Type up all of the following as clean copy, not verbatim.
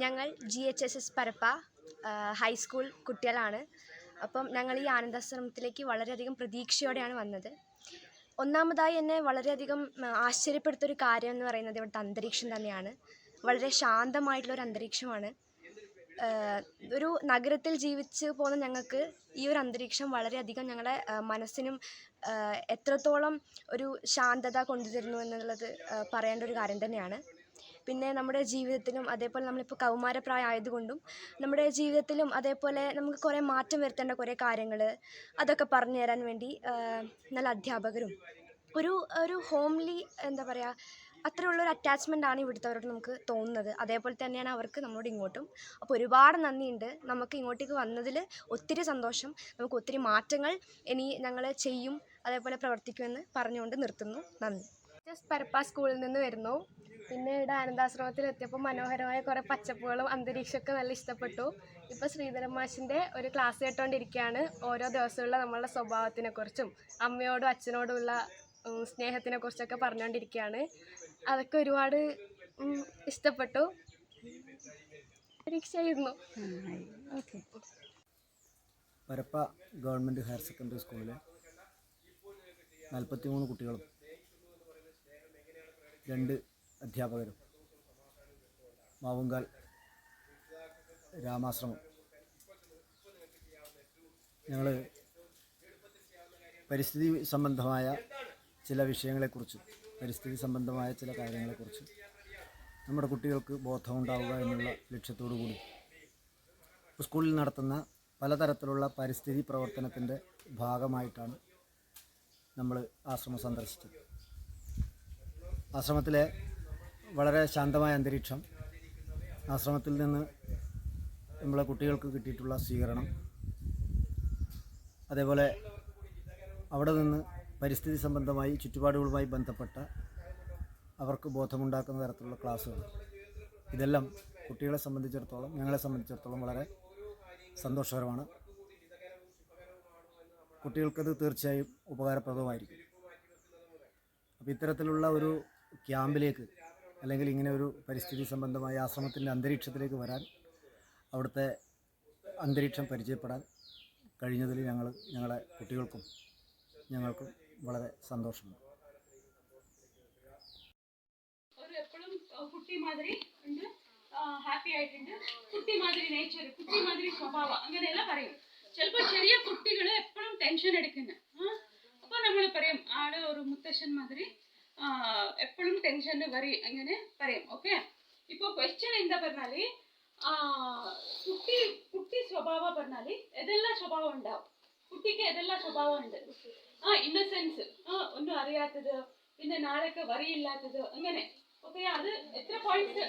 ഞങ്ങൾ GHSS Parappa high school കുട്ടികളാണ്. അപ്പം ഞങ്ങൾ ഈ ആനന്ദാശ്രമത്തിലേക്ക് വളരെയധികം പ്രതീക്ഷയോടെയാണ് വന്നത്. ഒന്നാമതായി എന്നെ വളരെയധികം ആശ്ചര്യപ്പെടുത്തൊരു കാര്യം എന്ന് പറയുന്നത് ഇവിടുത്തെ അന്തരീക്ഷം തന്നെയാണ്. വളരെ ശാന്തമായിട്ടുള്ളൊരു അന്തരീക്ഷമാണ്. ഒരു നഗരത്തിൽ ജീവിച്ച് പോകുന്ന ഞങ്ങൾക്ക് ഈ ഒരു അന്തരീക്ഷം വളരെയധികം ഞങ്ങളുടെ മനസ്സിനും എത്രത്തോളം ഒരു ശാന്തത കൊണ്ടുതരുന്നു എന്നുള്ളത് പറയേണ്ട ഒരു കാര്യം തന്നെയാണ്. പിന്നെ നമ്മുടെ ജീവിതത്തിലും അതേപോലെ നമ്മളിപ്പോൾ കൗമാരപ്രായം ആയതുകൊണ്ടും നമ്മുടെ ജീവിതത്തിലും അതേപോലെ നമുക്ക് കുറേ മാറ്റം വരുത്തേണ്ട കുറേ കാര്യങ്ങൾ അതൊക്കെ പറഞ്ഞു തരാൻ വേണ്ടി നല്ല അധ്യാപകരും ഒരു ഹോംലി എന്താ പറയുക അത്രയുള്ളൊരു അറ്റാച്ച്മെൻ്റ് ആണ് ഇവിടുത്തവരോട് നമുക്ക് തോന്നുന്നത്. അതേപോലെ തന്നെയാണ് അവർക്ക് നമ്മളോട് ഇങ്ങോട്ടും. അപ്പോൾ ഒരുപാട് നന്ദിയുണ്ട്. നമുക്ക് ഇങ്ങോട്ടേക്ക് വന്നതിൽ ഒത്തിരി സന്തോഷം. നമുക്ക് ഒത്തിരി മാറ്റങ്ങൾ ഇനി ഞങ്ങൾ ചെയ്യും അതേപോലെ പ്രവർത്തിക്കുമെന്ന് പറഞ്ഞുകൊണ്ട് നിർത്തുന്നു. നന്ദി. പരപ്പ സ്കൂളിൽ നിന്ന് വരുന്നു. പിന്നെ ഇവിടെ ആനന്ദാശ്രമത്തിൽ എത്തിയപ്പോൾ മനോഹരമായ കുറേ പച്ചപ്പുകളും അന്തരീക്ഷമൊക്കെ നല്ല ഇഷ്ടപ്പെട്ടു. ഇപ്പോൾ ശ്രീധരൻ മാഷിൻ്റെ ഒരു ക്ലാസ് കേട്ടുകൊണ്ടിരിക്കുകയാണ്. ഓരോ ദിവസമുള്ള നമ്മളുടെ സ്വഭാവത്തിനെക്കുറിച്ചും അമ്മയോടും അച്ഛനോടുമുള്ള സ്നേഹത്തിനെക്കുറിച്ചൊക്കെ പറഞ്ഞുകൊണ്ടിരിക്കുകയാണ്. അതൊക്കെ ഒരുപാട് ഇഷ്ടപ്പെട്ടു. പരീക്ഷയായിരുന്നു. പരപ്പ ഗവൺമെൻറ് ഹയർ സെക്കൻഡറി സ്കൂളിലെ 43 കുട്ടികളും 2 അധ്യാപകരും മാവുങ്കാൽ രാമാശ്രമം ഞങ്ങൾ പരിസ്ഥിതി സംബന്ധമായ ചില വിഷയങ്ങളെക്കുറിച്ച് പരിസ്ഥിതി സംബന്ധമായ ചില കാര്യങ്ങളെക്കുറിച്ച് നമ്മുടെ കുട്ടികൾക്ക് ബോധമുണ്ടാവുക എന്നുള്ള ലക്ഷ്യത്തോടു കൂടി സ്കൂളിൽ നടത്തുന്ന പലതരത്തിലുള്ള പരിസ്ഥിതി പ്രവർത്തനത്തിൻ്റെ ഭാഗമായിട്ടാണ് നമ്മൾ ആശ്രമം സന്ദർശിച്ചത്. ആശ്രമത്തിലെ വളരെ ശാന്തമായ അന്തരീക്ഷം, ആശ്രമത്തിൽ നിന്ന് നമ്മളെ കുട്ടികൾക്ക് കിട്ടിയിട്ടുള്ള സ്വീകരണം, അതേപോലെ അവിടെ നിന്ന് പരിസ്ഥിതി സംബന്ധമായി ചുറ്റുപാടുകളുമായി ബന്ധപ്പെട്ട അവർക്ക് ബോധമുണ്ടാക്കുന്ന തരത്തിലുള്ള ക്ലാസ്സുകൾ, ഇതെല്ലാം കുട്ടികളെ സംബന്ധിച്ചിടത്തോളം ഞങ്ങളെ സംബന്ധിച്ചിടത്തോളം വളരെ സന്തോഷകരമാണ്. കുട്ടികൾക്കത് തീർച്ചയായും ഉപകാരപ്രദമായിരിക്കും. അപ്പോൾ ഇത്തരത്തിലുള്ള ഒരു ക്യാമ്പിലേക്ക് അല്ലെങ്കിൽ ഇങ്ങനെ ഒരു പരിസ്ഥിതി സംബന്ധമായ ആശ്രമത്തിൻ്റെ അന്തരീക്ഷത്തിലേക്ക് വരാൻ, അവിടുത്തെ അന്തരീക്ഷം പരിചയപ്പെടാൻ കഴിഞ്ഞതിൽ ഞങ്ങളെ കുട്ടികൾക്കും ഞങ്ങൾക്കും വളരെ സന്തോഷമുണ്ട്. എപ്പോഴും കുട്ടി മാതിരി ഉണ്ട്, ഹാപ്പി ആയിട്ടുണ്ട്, കുട്ടി മാതിരി നേച്ചർ, കുട്ടി മാതിരി സ്വഭാവം അങ്ങനെയെല്ലാം പറയും. ചിലപ്പോൾ ചെറിയ കുട്ടികൾ എപ്പോഴും ടെൻഷൻ എടുക്കുന്നു. അപ്പോൾ നമ്മൾ പറയും ആള് ഒരു മുത്തശ്ശൻ മാതിരി എപ്പോഴും ടെൻഷൻ വരി അങ്ങനെ പറയും. ഓക്കെ, ഇപ്പോൾ ക്വസ്റ്റ്യൻ എന്താ പറഞ്ഞാല് കുട്ടി സ്വഭാവം പറഞ്ഞാല് ഏതെല്ലാം സ്വഭാവം ഉണ്ടാവും, കുട്ടിക്ക് ഏതെല്ലാം സ്വഭാവം ഉണ്ട്. ഇന്നസെൻസ്, ഒന്നും അറിയാത്തത്, പിന്നെ നാളൊക്കെ വരിയില്ലാത്തത് അങ്ങനെ. ഓക്കെ, അത് എത്ര പോയിന്റ്സ്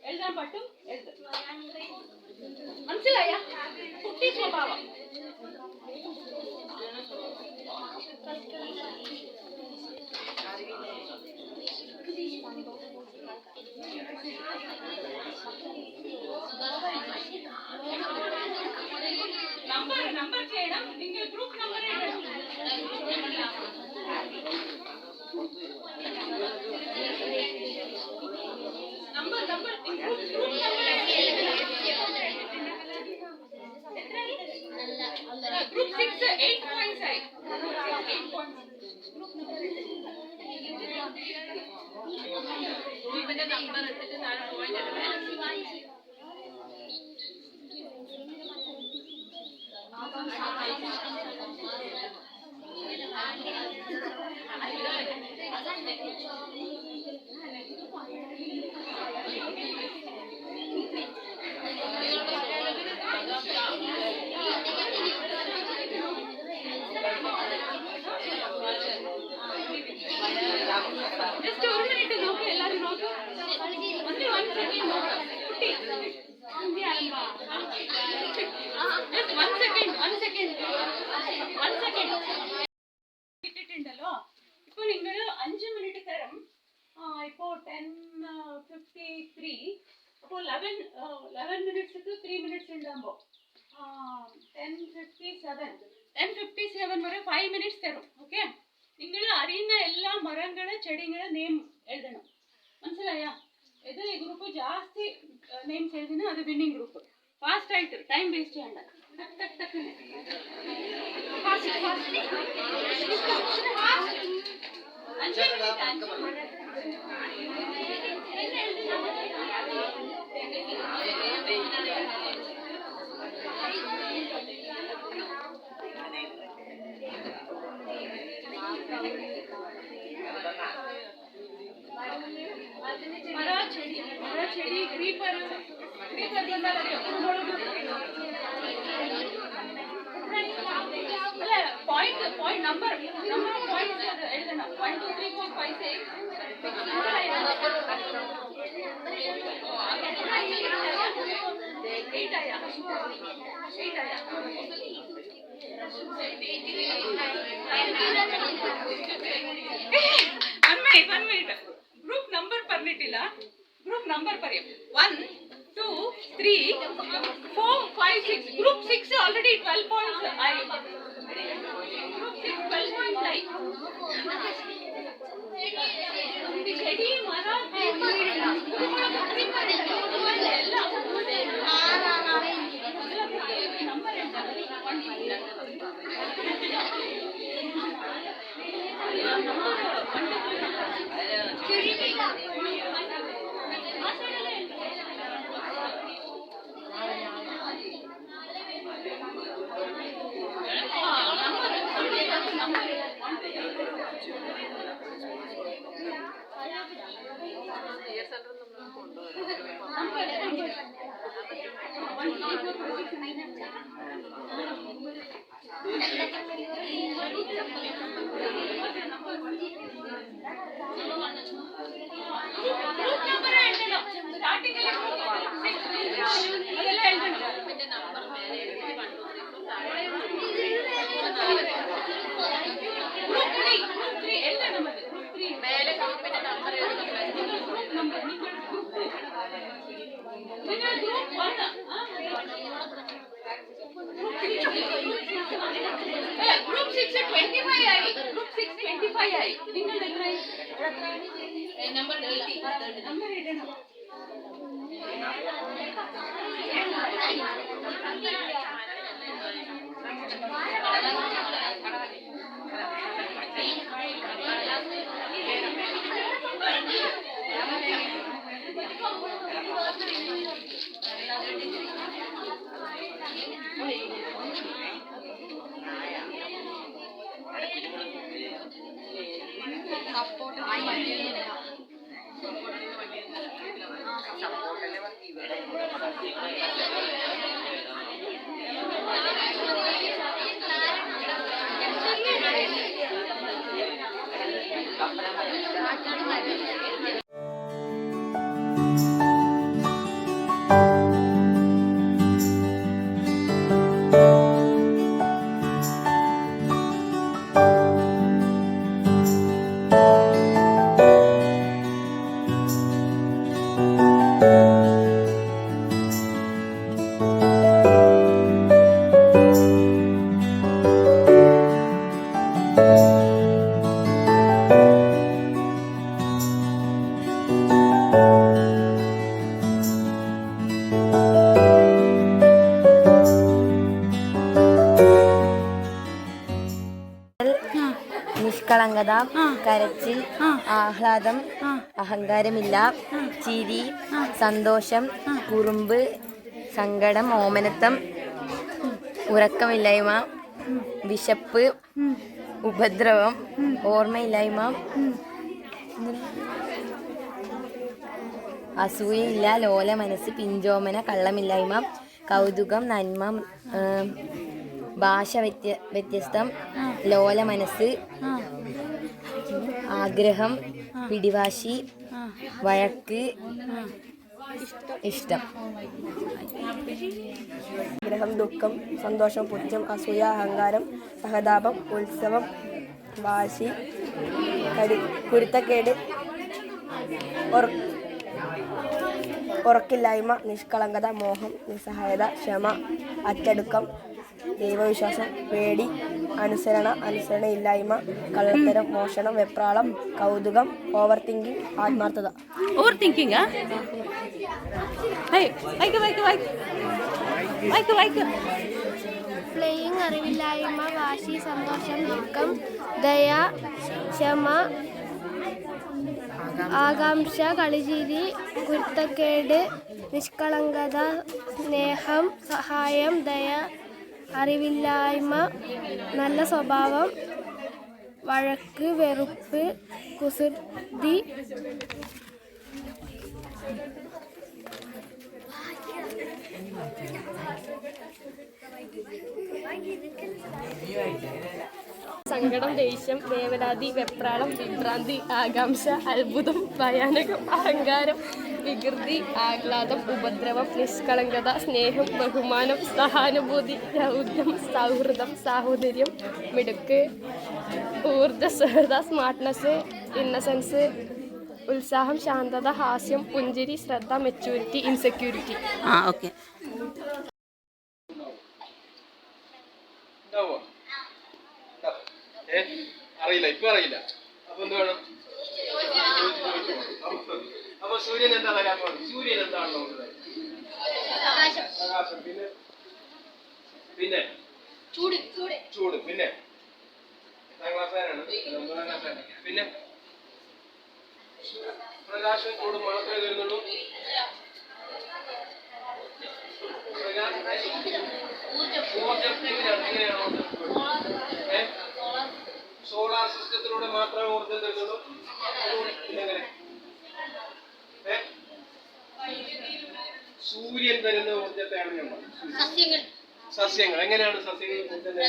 എഴുതാൻ പറ്റും മനസ്സിലായ? കുട്ടി സ്വഭാവം നമ്പർ ചെയ്യണം. നിങ്ങൾ ഗ്രൂപ്പ് നമ്പർ ഗ്രൂപ്പ് 6 8 പോയിന്റ്സ് ആയി. ഗ്രൂപ്പിന്റെ നമ്പർ എടുത്തിട്ട് താഴെ പോയിന്റ് ജസ്റ്റ് ഒരു മിനിറ്റ് നോക്ക്, എല്ലാവരും നോക്ക്. only 1 second നോക്ക്. കുട്ടി just 1 second ഇട്ടിട്ടുണ്ടല്ലോ. ഇപ്പൊ നിങ്ങൾ 5 മിനിറ്റ് തരം. ഇപ്പോ 10:53. അപ്പോൾ 11 മിനിറ്റ്സ് 3 മിനിറ്റ്സ് ഉണ്ടാകുമ്പോ 10:57 വരെ 5 മിനിറ്റ്സ് തരും. ഓക്കെ, നിങ്ങൾ അറിയുന്ന എല്ലാ മരങ്ങള് ചെടികള് നെയിം എഴുതണം. മനസ്സിലായ? ಇದು ಈ ಗ್ರೂಪ್ ಜಾಸ್ತಿ ನೇಮ್ಸ್ ಹೇಳಿದ್ರೆ ಅದು ವಿನ್ನಿಂಗ್ ಗ್ರೂಪ್. ಫಾಸ್ಟ್ ಆಯ್ತು, ಟೈಮ್ ವೇಸ್ಟ್ ചെയ്യണ്ട. ಟಕ್ ಟಕ್ ಟಕ್ ಫಾಸ್ಟ್ ಫಾಸ್ಟ್ 5 ಮಿನಿಟ್. ಮರ ಚೆಡಿ ಕ್ರೀಪರ್ ಅಲ್ಲ ಪಾಯಿಂಟ್ ನಂಬರ್ ಪಾಯಿಂಟ್ಸ್ ಎഴുതണം. 1 2 3 4 5 6 8 आया 1 minute ಗ್ರೂಪ್ ನಂಬರ್ ಬರ್ಲಿಟ್ಟಿಲ್ಲ. ಗ್ರೂಪ್ ನಂಬರ್ ಬರೆಯ 1 2 3 4 5 6. ಗ್ರೂಪ್ 6 ಆಲ್ರೆಡಿ 12 ಪಾಯಿಂಟ್ಸ್ ಆಯಿ. ಗ್ರೂಪ್ 6 12 ಪಾಯಿಂಟ್ಸ್ ಆಯಿ. ಚೆಡಿ ಮರ ग्रुप 6 25 आई. ग्रुप 6 25 आई. നിങ്ങൾ എത്രയായി? നമ്പർ 30. നമ്പർ എഴുതണം. നിഷ്കളങ്കത, കരച്ചിൽ, ആഹ്ലാദം, അഹങ്കാരമില്ല, ചിരി, സന്തോഷം, കുറുമ്പ്, സങ്കടം, ഓമനത്തം, ഉറക്കമില്ലായ്മ, വിശപ്പ്, ഉപദ്രവം, ഓർമ്മയില്ലായ്മ, അസൂയയില്ല, ലോല മനസ്സ്, പിഞ്ചോമന, കള്ളമില്ലായ്മ, കൗതുകം, നന്മ, ഭാഷ വ്യത്യസ്തം, ലോല മനസ്സ്, ആഗ്രഹം, പിടിവാശി, വഴക്ക്, ഇഷ്ടം. ആഗ്രഹം, ദുഃഖം, സന്തോഷം, പുച്ഛം, അസൂയ, അഹങ്കാരം, സഹതാപം, ഉത്സവം, വാശി, കുരുത്തക്കേട്, ഉറക്കില്ലായ്മ, നിഷ്കളങ്കത, മോഹം, നിസ്സഹായത, ക്ഷമ, അച്ചടുക്കം, ദൈവവിശ്വാസം, പേടി, അനുസരണയില്ലായ്മ, കള്ളത്തരം, മോഷണം, വെപ്രാളം, കൗതുകം, ഓവർ തിങ്കിങ്, ആത്മാർത്ഥത. ഓവർ തിങ്കിങ് വായിക്ക്. പ്ലേയിങ്, അറിവില്ലായ്മ, വാശി, സന്തോഷം, ദുഃഖം, ദയ, ക്ഷമ, ആകാംക്ഷ, കളിചിരി, കുരുത്തക്കേട്, നിഷ്കളങ്കത, സ്നേഹം, സഹായം, ദയ, അറിവില്ലായ്മ, നല്ല സ്വഭാവം, വഴക്ക്, വെറുപ്പ്, കുസൃതി, സങ്കടം, ദേഷ്യം, വേവലാതി, വെപ്രാളം, വിഭ്രാന്തി, ആകാംക്ഷ, അത്ഭുതം, ഭയാനകം, അഹങ്കാരം, വികൃതി, ആഹ്ലാദം, ഉപദ്രവം, നിഷ്കളങ്കത, സ്നേഹം, ബഹുമാനം, സഹാനുഭൂതി, രൗദ്രം, സൗഹൃദം, സാഹോദര്യം, മിടുക്ക്, ഊർജ്ജസ്വലത, സ്മാർട്ട്നെസ്, ഇന്നസെൻസ്, ഉത്സാഹം, ശാന്തത, ഹാസ്യം, പുഞ്ചിരി, ശ്രദ്ധ, മെച്യൂരിറ്റി, ഇൻസെക്യൂരിറ്റി. ഓക്കെ. അറിയില്ല, ഇപ്പൊ അറിയില്ല. അപ്പൊ എന്ത് വേണം? അപ്പൊ സൂര്യൻ എന്താ തരാൻ പോകുന്നത്? സൂര്യൻ എന്താണ് നമുക്ക് തരുന്നത്? പ്രകാശം. പിന്നെ ചൂട്. പിന്നെ എട്ടാം ക്ലാസ്സുകാരാണ്, 9ാം ക്ലാസ്സുകാരാണ്. പിന്നെ പ്രകാശം ചൂട് മാത്രമേ തരുന്നുള്ളൂ. ഊർജം എങ്ങനെയാണ് സോളാർ സിസ്റ്റത്തിലൂടെ മാത്രമേ ഊർജം തരുന്നുള്ളൂ. എങ്ങനെ? സൂര്യൻ തരുന്ന ഊർജത്തെയാണ് ഞാൻ പറഞ്ഞത്. സസ്യങ്ങൾ. എങ്ങനെയാണ് സസ്യങ്ങൾ ഊർജം തരുന്നത്?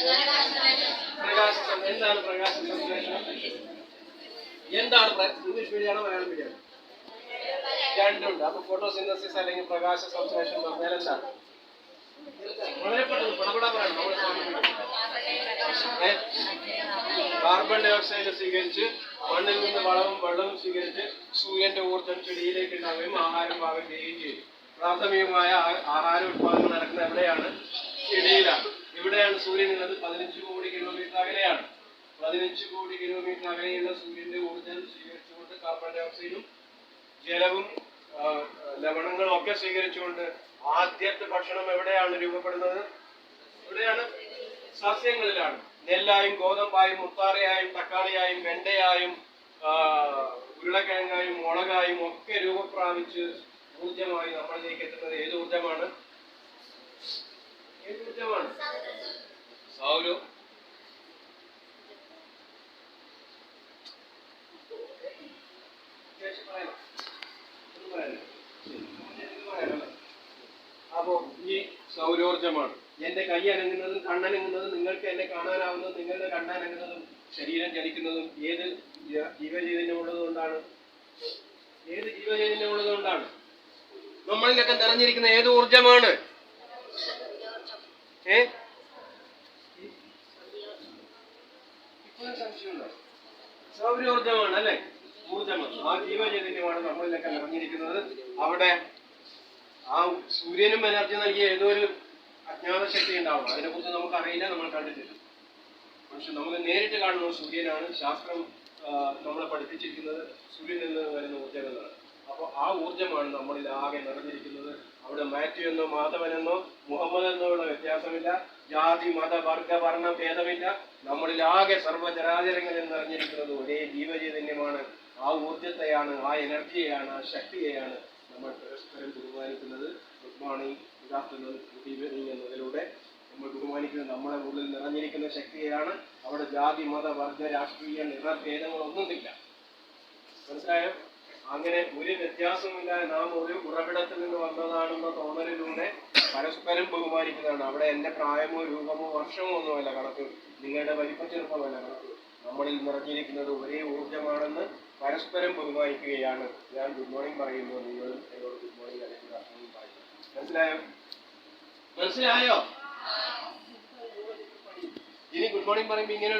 പ്രകാശം. എന്താണ് പ്രകാശ സംശ്ലേഷണം? എന്താണ്? ഇംഗ്ലീഷ് മീഡിയമാണോ മലയാളം മീഡിയമാണോ? രണ്ടുണ്ട്. അപ്പൊ ഫോട്ടോസിന്തസിസ് അല്ലെങ്കിൽ പ്രകാശ സംശ്ലേഷണം പറഞ്ഞാൽ എന്താണ്? വളരെ പെട്ടെന്ന് പടപടാ പറയണം. കാർബൺ ഡൈ ഓക്സൈഡ് സ്വീകരിച്ച് മണ്ണിൽ നിന്ന് വളവും വെള്ളവും സ്വീകരിച്ച് സൂര്യന്റെ ഊർജ്ജം ചെടിയിലേക്ക് ഉണ്ടാവുകയും ആഹാരം പാകം ചെയ്യുകയും ചെയ്യും. പ്രാഥമികമായ ആഹാര ഉത്പാദനം നടക്കുന്നത് എവിടെയാണ്? ചെടിയിലാണ്. ഇവിടെയാണ് സൂര്യൻ ഉള്ളത്. 15 കോടി കിലോമീറ്റർ അകലെയാണ്. 15 കോടി കിലോമീറ്റർ അകലെയുള്ള സൂര്യന്റെ ഊർജ്ജം സ്വീകരിച്ചുകൊണ്ട് കാർബൺ ഡൈ ഓക്സൈഡും ജലവും ലവണങ്ങളും ഒക്കെ സ്വീകരിച്ചുകൊണ്ട് ആദ്യത്തെ ഭക്ഷണം എവിടെയാണ് രൂപപ്പെടുന്നത്? എവിടെയാണ്? സസ്യങ്ങളിലാണ്. നെല്ലായും ഗോതമ്പായും മുത്താറയായും തക്കാളിയായും വെണ്ടയായും ഉരുളക്കിഴങ്ങായും മുളകായും ഒക്കെ രൂപപ്രാപിച്ച് ഊർജമായി നമ്മളിലേക്ക് എത്തുന്നത് ഏത് ഊർജമാണ്? സൗരം. അപ്പോ ഈ സൗരോർജമാണ്. എന്റെ കൈ അനങ്ങുന്നതും കണ്ണനങ്ങുന്നതും നിങ്ങൾക്ക് എന്നെ കാണാനാവുന്നതും നിങ്ങളുടെ കണ്ണനങ്ങുന്നതും ശരീരം ചലിക്കുന്നതും ഏത് ജീവചൈതന്യം ഉള്ളതുകൊണ്ടാണ്? ഏത് ജീവചൈതന്യം ഉള്ളതുകൊണ്ടാണ്? നമ്മളിലൊക്കെ നിറഞ്ഞിരിക്കുന്ന ഏത് ഊർജമാണ്? ഇപ്പോഴും സംശയമുണ്ടോ? സൗരോർജമാണ് അല്ലെ? ഊർജമാണ്. ആ ജീവചൈതന്യമാണ് നമ്മളിലൊക്കെ നിറഞ്ഞിരിക്കുന്നത്. അവിടെ ആ സൂര്യനും എനർജി നൽകിയ ഏതോ ഒരു അജ്ഞാത ശക്തി ഉണ്ടാവും. അതിനെക്കുറിച്ച് നമുക്ക് അറിയില്ല, നമ്മൾ കണ്ടിട്ടില്ല. പക്ഷെ നമുക്ക് നേരിട്ട് കാണുന്ന സൂര്യനാണ്. ശാസ്ത്രം നമ്മളെ പഠിപ്പിച്ചിരിക്കുന്നത് സൂര്യനിൽ നിന്ന് വരുന്ന ഊർജ്ജങ്ങളാണ്. അപ്പോൾ ആ ഊർജ്ജമാണ് നമ്മളിൽ ആകെ നിറഞ്ഞിരിക്കുന്നത്. അവിടെ മാത്യു എന്നോ മാധവനെന്നോ മുഹമ്മദ് എന്നോ ഉള്ള വ്യത്യാസമില്ല. ജാതി മത വർഗ വർണ്ണ ഭേദമില്ല. നമ്മളിൽ ആകെ സർവ്വചരാചരങ്ങളിൽ നിറഞ്ഞിരിക്കുന്നത് ഒരേ ജീവചൈതന്യമാണ്. ആ ഊർജ്ജത്തെയാണ്, ആ എനർജിയെയാണ്, ആ ശക്തിയെയാണ് നമ്മൾ പരസ്പരം ബഹുമാനിക്കുന്നത്. Good morning, good afternoon, good evening എന്നതിലൂടെ നമ്മൾ ബഹുമാനിക്കുന്നത് നമ്മുടെ ഉള്ളിൽ നിറഞ്ഞിരിക്കുന്ന ശക്തിയെയാണ്. അവിടെ ജാതി മത വർഗ രാഷ്ട്രീയ നിറഭേദങ്ങളൊന്നുമില്ല. മനസ്സിലായോ? അങ്ങനെ ഒരു വ്യത്യാസമില്ലാതെ നാം ഒരു ഉറവിടത്തിൽ നിന്ന് വന്നതാണെന്ന തോന്നലിലൂടെ പരസ്പരം ബഹുമാനിക്കുന്നതാണ്. അവിടെ എൻ്റെ പ്രായമോ രൂപമോ വർഷമോ ഒന്നുമല്ല കണക്ക്, നിങ്ങളുടെ വലിപ്പച്ചെറുപ്പമല്ല കണക്ക്. നമ്മളിൽ നിറഞ്ഞിരിക്കുന്നത് ഒരേ ഊർജ്ജമാണെന്ന് പരസ്പരം ബഹുമാനിക്കുകയാണ്. ഞാൻ ഗുഡ് മോർണിംഗ് പറയുമ്പോൾ നിങ്ങളും എന്നോട് ഗുഡ് മോർണിംഗ് അല്ലെങ്കിൽ മനസ്സിലായോ? മനസ്സിലായോ? ഇനി ഗുഡ് മോർണിംഗ് പറയുമ്പോൾ ഇങ്ങനെ